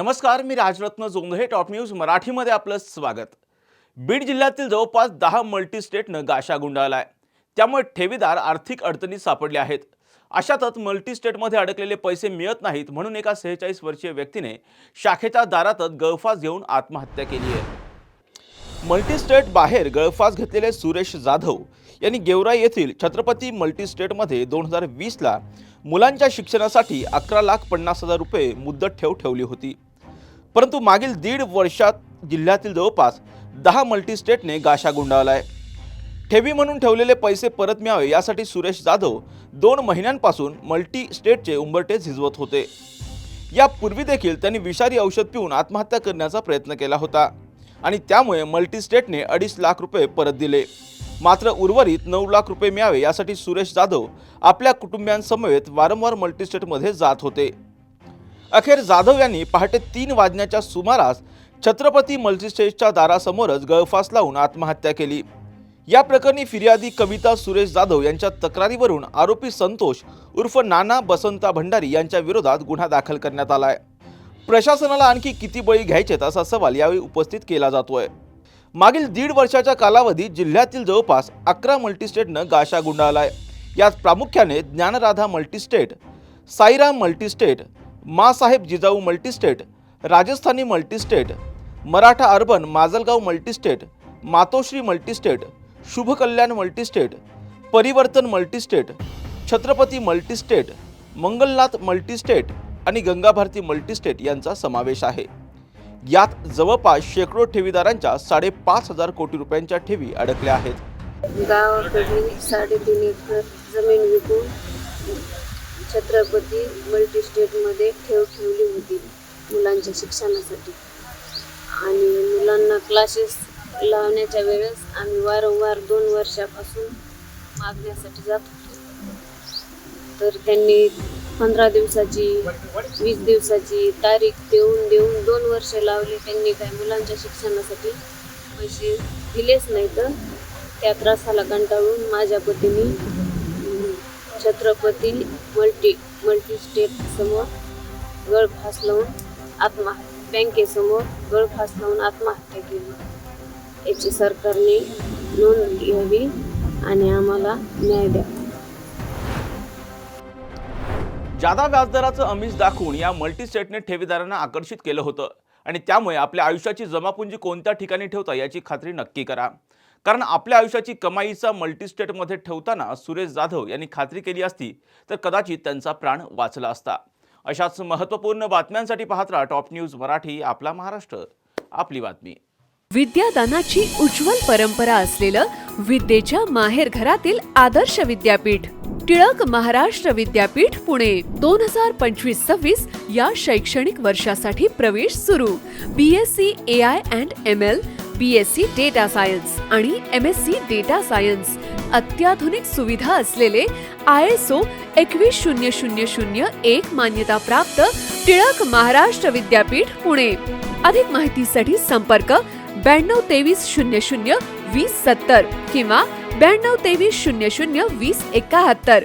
नमस्कार, मी Rajratna Jondhale. Top news मराठीमध्ये आपलं स्वागत. बीड जिल्ह्यातील जवळपास 10 मल्टीस्टेटनं गाशा गुंडाळलाय. त्यामुळे ठेवीदार आर्थिक अडचणीत सापडले आहेत. अशातच मल्टीस्टेटमध्ये अडकलेले पैसे मिळत नाहीत म्हणून एका 46 वर्षीय व्यक्तीने शाखेच्या दारातच गळफास घेऊन आत्महत्या केली आहे. मल्टीस्टेट बाहेर गळफास घेतलेले सुरेश जाधव यांनी गेवराई येथील छत्रपती मल्टीस्टेटमध्ये 2020ला मुलांच्या शिक्षणासाठी 11,50,000 रुपये मुदत ठेव ठेवली होती. परंतु मागील 1.5 वर्षात जिल्ह्यातील जवळपास 10 मल्टीस्टेटने गाशा गुंडाळलाय. ठेवी म्हणून ठेवलेले पैसे परत मिळावे यासाठी सुरेश जाधव 2 महिन्यांपासून मल्टीस्टेटचे उंबरठे झिजवत होते. यापूर्वी देखील त्यांनी विषारी औषध पिऊन आत्महत्या करण्याचा प्रयत्न केला होता आणि त्यामुळे मल्टीस्टेटने 2.5 लाख रुपये परत दिले. मात्र उर्वरित 9 लाख रुपये मिळावे यासाठी सुरेश जाधव आपल्या कुटुंबियांसमवेत वारंवार मल्टीस्टेटमध्ये जात होते. अखेर जाधव यांनी पहाटे 3 वाजण्याच्या सुमारास छत्रपती मल्टीस्टेटच्या दारासमोरच गळफास लावून आत्महत्या केली. या प्रकरणी फिर्यादी कविता सुरेश जाधव यांच्या तक्रारीवरून आरोपी संतोष उर्फ नाना बसंता भंडारी यांच्या विरोधात गुन्हा दाखल करण्यात आलाय. प्रशासनाला आणखी किती बळी घ्यायचेत असा सवाल यावेळी उपस्थित केला जातोय. मागील 1.5 वर्षाच्या कालावधीत जिल्ह्यातील जवळपास 11 मल्टीस्टेटनं गाशा गुंडाळलाय. यात प्रामुख्याने Dnyanradha multistate, Sairam multistate, Masaheb Jijau multistate, Rajasthani multistate, Maratha urban Majalgaon multistate, Matoshri multistate, Shubhkalyan multistate, Parivartan multistate, Chhatrapati multistate, Mangalnath multistate आणि गंगाभारती मल्टीस्टेट यांचा समावेश आहे. यात जवळपास शेकडो ठेवीदारांच्या 5,500 कोटी रुपयांच्या ठेवी अडकल्या आहेत. गावाकडील 3.5 एकर जमीन विकून छत्रपती मल्टीस्टेटमध्ये ठेव ठेवली होती मुलांच्या शिक्षणासाठी. आणि मुलांना क्लासेस लावण्याच्या वेळेस आम्ही वारंवार 2 वर्षापासून मागण्यासाठी जात होतो. तर त्यांनी 15 दिवसाची 20 दिवसाची तारीख देऊन 2 वर्ष लावले. त्यांनी काय मुलांच्या शिक्षणासाठी पैसे दिलेच नाही. तर त्या त्रासाला कंटाळून माझ्या पतीने छत्रपती मल्टीस्टेट समोर गळफास लावून बँकेसमोर गळफास लावून आत्महत्या केली. याची सरकारने नोंद घ्यावी आणि आम्हाला न्याय द्यावा. जादा व्याजदराचं आमिष दाखवून या मल्टीस्टेटने ठेवीदारांना आकर्षित केलं होतं आणि त्यामुळे आपल्या आयुष्याची जमापुंजी कोणत्या ठिकाणी ठेवता याची खात्री नक्की करा. कारण आपल्या आयुष्याची कमाईचा मल्टीस्टेटमध्ये ठेवताना सुरेश जाधव यांनी खात्री केली असती तर कदाचित त्यांचा प्राण वाचला असता. अशाच महत्त्वपूर्ण बातम्यांसाठी पाहत राहा टॉप न्यूज मराठी. आपला महाराष्ट्र, आपली बातमी. विद्यादानाची उज्ज्वल परंपरा असलेलं विद्येच्या माहेरघरातील आदर्श विद्यापीठ टिळक महाराष्ट्र विद्यापीठ पुणे 2025-26 या शैक्षणिक वर्षासाठी प्रवेश सुरू. BSc AI and ML, BSc data science आणि MSc डेटा सायन्स. अत्याधुनिक सुविधा असलेले ISO 21001 मान्यता प्राप्त टिळक महाराष्ट्र विद्यापीठ पुणे. अधिक माहितीसाठी संपर्क 922300 2070 किंवा 922300 2071.